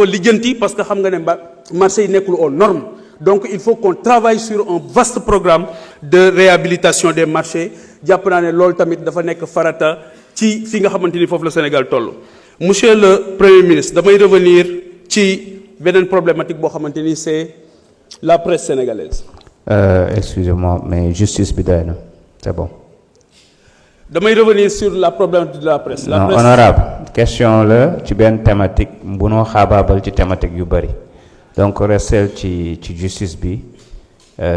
lijjanti parce que xam nga ne marché yi nekkul aux normes donc il faut qu'on travaille sur un vaste programme de réhabilitation des marchés jàpp naa ne loolu tamit dafa nekk farata ci fi nga xamante ni foofu la Sénégal toll. Monsieur le Premier ministre damay revenir ci beneen problématique boo xamante ni c'est la presse sénégalaise. Excusez-moi mais justice bi doy na c'est bon. damay revenir sur la problématique de la presse. Non, honorable question la ci benn thématique bu noo xaabaabal ci thématique yu bëri donc restel ci justice bi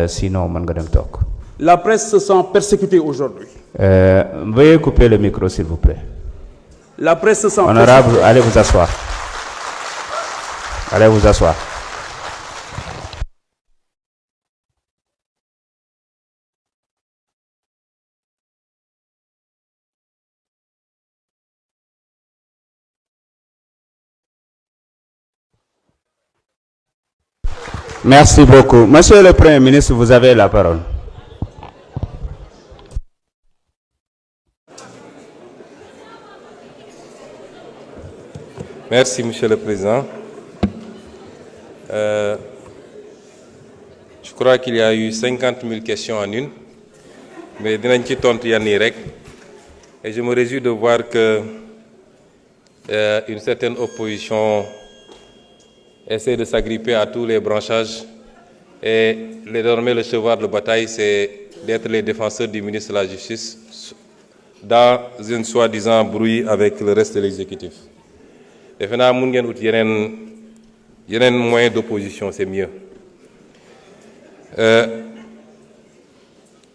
sinon mën nga dem toog. La presse se sent persécutée aujourd'hui. Veuillez couper le micro s'il vous plaît. La presse se sent honorable persécutée. Allez vous asseoir. Allez vous asseoir. Merci beaucoup. Monsieur le Premier ministre, vous avez la parole. Merci, Monsieur le Président. Je crois qu'il y a eu 50 000 questions en une, mais dinañ ci tontu yenn yi rek. Et je me réjouis de voir que une certaine opposition essaie de s'agripper à tous les branchages et désormais le cheval de bataille c'est d'être les défenseurs du ministre de la Justice dans une soi-disant brouille avec le reste de l'exécutif. Defe naa mun ngeen ut yeneen moyen d'opposition c'est mieux.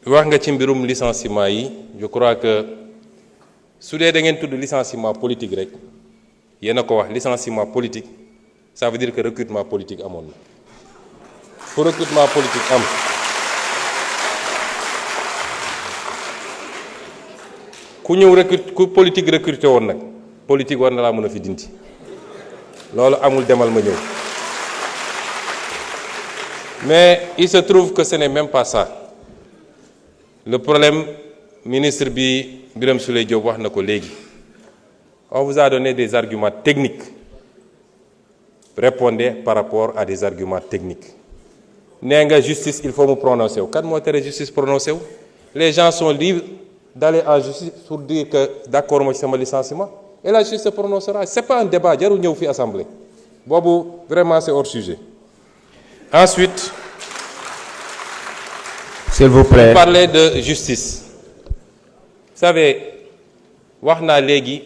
Wax nga ci mbirum licenciement yi je crois que su dee da ngeen tudd licenciement politique rek yéen a ko wax licenciement politique ça veut dire que recrutement politique amoon na pour recrutement politique am ku ñëw ku politique recruté woon nag politique war na laa mën a fi dindi loolu amul demal ma ñëw mais il se trouve que ce n'est même pas ça le problème ministre bi Birame Souleye Diop wax na ko léegi on vous a donné des arguments techniques. Répondez par rapport à des arguments techniques. Nee nga justice il faut mu prononcer wu kan moo tere justice prononcer wu les gens sont libres d'aller en justice pour dire que d'accord ma ci sama licenciement et la justice se prononcera c'est pas un débat jarul ñëw fi assemblée boobu vraiment c'est hors sujet. Ensuite s'il vous plaît, vous parlez de justice. Vous savez wax naa léegi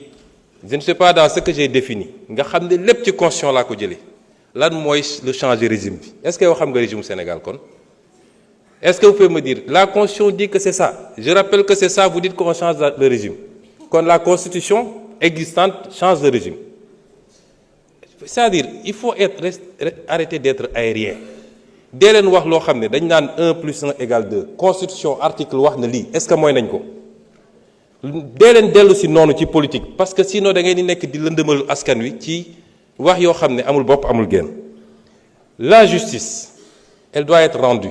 je ne sais pas dans ce que j'ai défini nga xam ne lépp ci constitution laa ko jëlee lan mooy le changer régime bi est-ce que yow xam nga régime Sénégal kon est-ce que vous pouvez me dire la constitution dit que c'est ça je rappelle que c'est ça vous dites qu'on change le régime kon la constitution existante change de régime c'est-à-dire il faut arrêter d'être aérien dee leen wax loo xam ne dañ naan 1 plus 1 égale 2 constitution article wax na lii est-ce que mooy nañ ko dee leen dellu si noonu ci politique parce que sinon da ngeen di nekk di lëndëmal askan wi ci wax yoo xam ne amul bopp amul genn. La justice elle doit être rendue.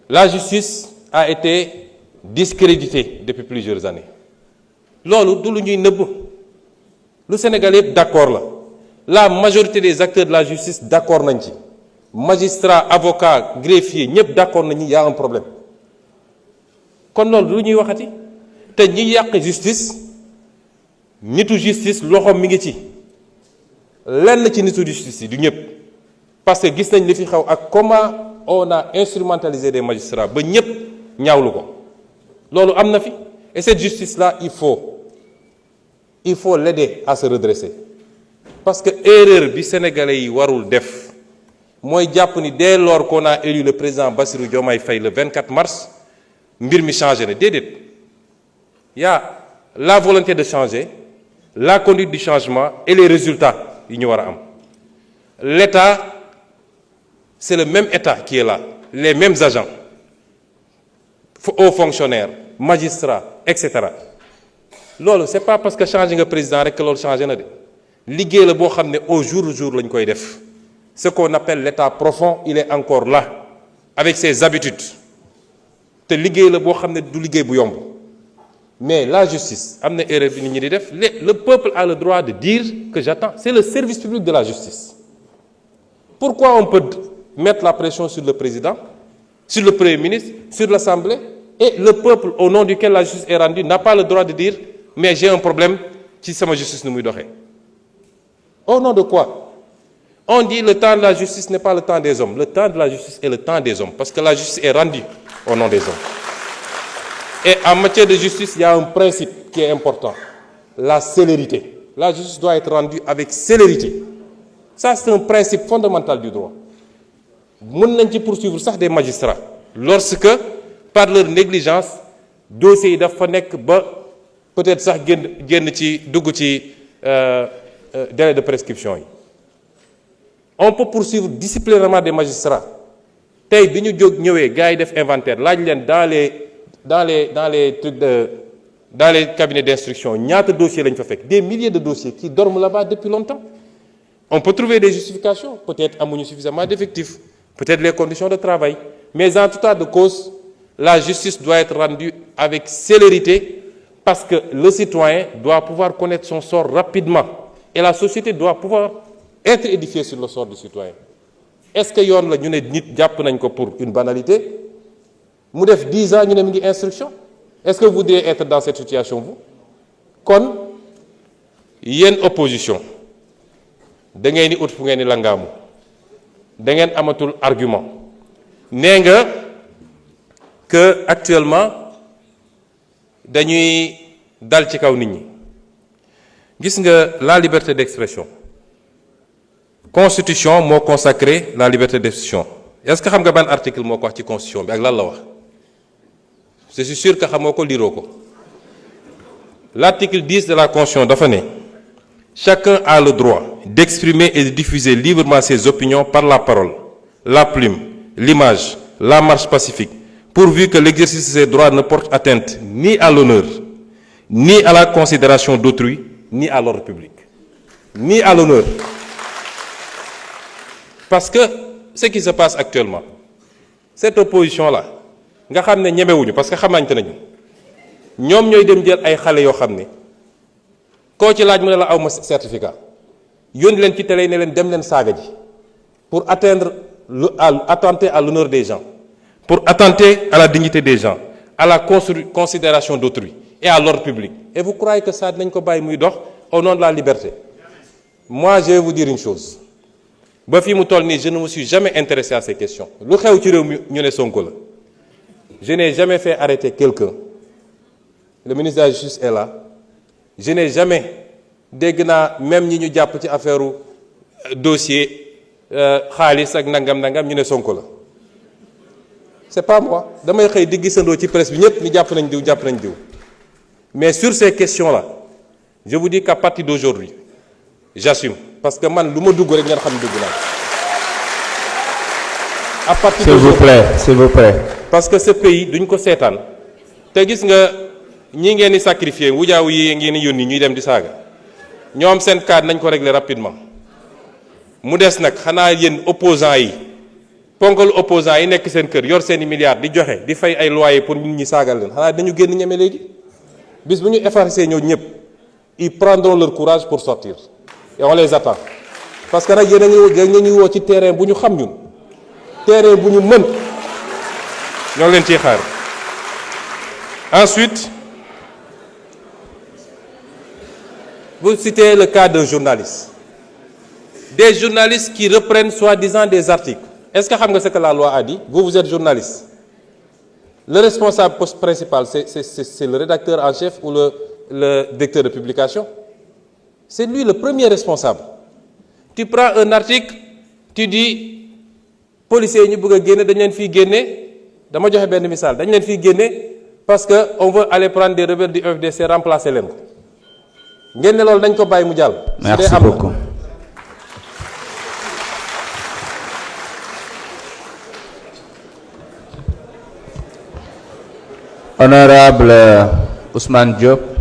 La justice a été discréditée depuis plusieurs années loolu du lu ñuy nëbb lu Sénégal yëpp d'accord la majorité des acteurs de la justice d'accord nañ ci magistrats avocats greffiers ñëpp d'accord nañu y a un problème kon loolu lu ñuy waxati. te ñi yàq justice nitu justice loxoom mi ngi ci lenn ci nitu justice yi du ñëpp parce que gis nañ li fi xew ak comment on a instrumentalisé des magistrats ba ñëpp ñaawlu ko loolu am na fi et cette justice là il faut l'aider à se redresser parce que erreur bi sénégalais yi warul def mooy jàpp ni dès lors qu'on a élu le président Bassirou Diomaye Faye le 24 mars mbir mi changé na déedéet. Il y a la volonté de changer, la conduite du changement et les résultats yi ñu war a am. L'État, c'est le même État qui est là, les mêmes agents, hauts fonctionnaires, magistrats, etc. loolu c'est pas parce que changé nga président rek que loolu changé na de liggéey la boo xam ne au jour le jour lañ koy def ce qu'on appelle l'État profond il est encore là avec ses habitudes te liggéey la boo xam ne du liggéey bu yomb. mais la justice am na erreur bi nit ñi di def le peuple a le droit de dire que j'attends. C'est le service public de la justice. Pourquoi on peut mettre la pression sur le président, sur le Premier ministre, sur l'Assemblée, et le peuple au nom duquel la justice est rendue n'a pas le droit de dire mais j'ai un problème ci sama justice nu muy doxee. Au nom de quoi? On dit le temps de la justice n'est pas le temps des hommes. Le temps de la justice est le temps des hommes, parce que la justice est rendue au nom des hommes. Et en matière de justice, il y a un principe qui est important, la célérité. La justice doit être rendue avec célérité. Ça, c'est un principe fondamental du droit. Mën nañ ci poursuivre sax des magistrats lorsque par leur négligence dossiers yi dafa nekk ba peut-être sax génn ci dugg ci délai de prescription yi. On peut poursuivre disciplinairement des magistrats. Tey bi ñu jóg ñëwee gars yi def inventaire laaj leen dans les cabinets d'instruction ñaata dossiers lañ fa fekk, des milliers de dossiers qui dorment là-bas depuis longtemps. On peut trouver des justifications, peut-être amuñu suffisamment d'effectifs, peut-être les conditions de travail, mais en tout état de cause, la justice doit être rendue avec célérité parce que le citoyen doit pouvoir connaître son sort rapidement et la société doit pouvoir être édifiée sur le sort du citoyen. Est-ce que yoon la ñu ne nit jàpp nañ ko pour une banalité mu def 10 ans ñu ne mu ngi instruction? Est-ce que vous voudriez être dans cette situation vous? Kon yéen opposition da ngeen di ut fu ngeen di langaamu da ngeen amatul argument. Nee nga que actuellement dañuy dal ci kaw nit ñi. Gis nga la liberté d'expression. Constitution moo consacré la liberté d'expression. Est-ce que xam nga ban article moo ko wax ci constitution bi ak lan la wax? Je suis sûr que xamoo ko liroo ko. L'article 10 de la constitution dafa ne chacun a le droit d'exprimer et de diffuser librement ses opinions par la parole, la plume, l'image, la marche pacifique, pourvu que l'exercice de ces droits ne porte atteinte ni à l'honneur, ni à la considération d'autrui, ni à l'ordre public. Ni à l'honneur. Parce que ce qui se passe actuellement, cette opposition-là, nga xam ne ñemewuñu parce que xamante nañu ñoom ñooy dem jël ay xale yoo xam ne koo ci laaj mu ne la aw ma certificat yónni leen ci télé yi ne leen dem leen saaga ji pour attenter à l'honneur des gens, pour attenter à la dignité des gens, à la considération d'autrui et à l'ordre public. Et vous croyez que ça dinañ ko bàyyi muy dox au nom de la liberté? Moi, je vais vous dire une chose. Ba fi mu toll nii je ne me suis jamais intéressé à ces questions. Lu xew ci réew mi ñu ne Sonko la. Je n'ai jamais fait arrêter quelqu'un. Le ministre de la Justice est là. Je n'ai jamais dégg naa même ñi ñu jàpp ci affaire dossier xaalis ak nangam ñu ne Sonko la. C'est pas moi. Damay xëy di gisandoo ci presse bi ñëpp ni jàpp nañ diw. Mais sur ces questions-là, je vous dis qu'à partir d'aujourd'hui, j'assume. Parce que man lu ma dugg rek ngeen xam ne dugg naa. À partir s'il vous plaît. Parce que ce pays duñ ko seetaan te gis nga ñi ngeen di sacrifier wujaaw yi ngeen di yónni ñuy dem di saaga ñoom seen cas nañ ko régler rapidement. Mu des nag xanaa yéen opposants yi ponkal opposants yi nekk seen kër yor seeni milliards di joxe di fay ay loyer pour nit ñi saagal leen xanaa dañu génn ñeme léegi bis bu ñu effacer ñoo ñëpp ils prendront leur courage pour sortir et on les attend parce que nag yéen a ngi woo ci terrain bu ñu xam ñun terrain bu ñu mën ñoo leen ciy xaar. Ensuite, vous citez le cas d'un journaliste. Des journalistes qui reprennent soi-disant des articles. Est-ce que xam nga ce que la loi a dit? Vous êtes journaliste. Le responsable principal, c'est le rédacteur en chef ou le directeur de publication? C'est lui le premier responsable. Tu prends un article, tu dis policiers yi ñu bëgg a génne dañ leen fiy génne dama joxe benn misaal dañ leen fiy génne parce que on veut aller prendre des rebelles du FDC remplacer leen ko ngeen ne loolu dañ ko bàyyi mu jàll. Merci beaucoup. Honorable Ousmane Diop.